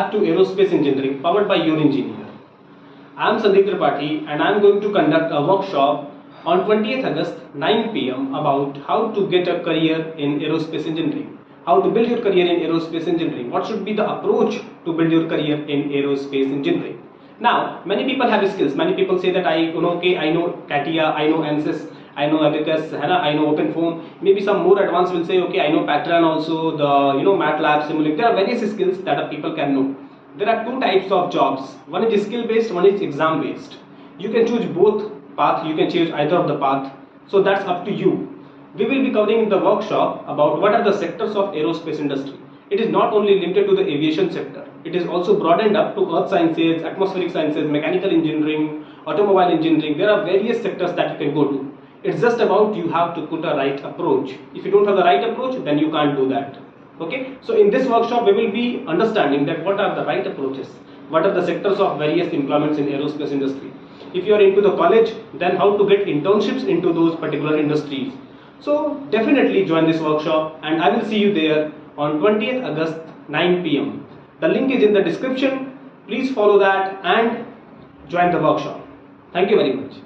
back to Aerospace Engineering powered by your engineer. I am Sandeep Tripathi and I am going to conduct a workshop on 20th August 9 pm about how to get a career in aerospace engineering, how to build your career in aerospace engineering, what should be the approach to build your career in aerospace engineering. Now, many people have skills. Many people say that I know CATIA, I know ANSYS, I know Abacus, I know OpenFOAM. Maybe some more advanced will say, okay, I know Patran also, the MATLAB, Simulink. There are various skills that people can know. There are two types of jobs. One is skill based, one is exam based. You can choose both path. You can choose either of the path. So that's up to you. We will be covering in the workshop about what are the sectors of aerospace industry. It is not only limited to the aviation sector. It is also broadened up to earth sciences, atmospheric sciences, mechanical engineering, automobile engineering. There are various sectors that you can go to. It's just about you have to put a right approach. If you don't have the right approach, then you can't do that. Okay. So in this workshop, we will be understanding that what are the right approaches, what are the sectors of various employments in aerospace industry. If you are into the college, then how to get internships into those particular industries. So definitely join this workshop and I will see you there on 20th August 9 pm. The link is in the description. Please follow that and join the workshop. Thank you very much.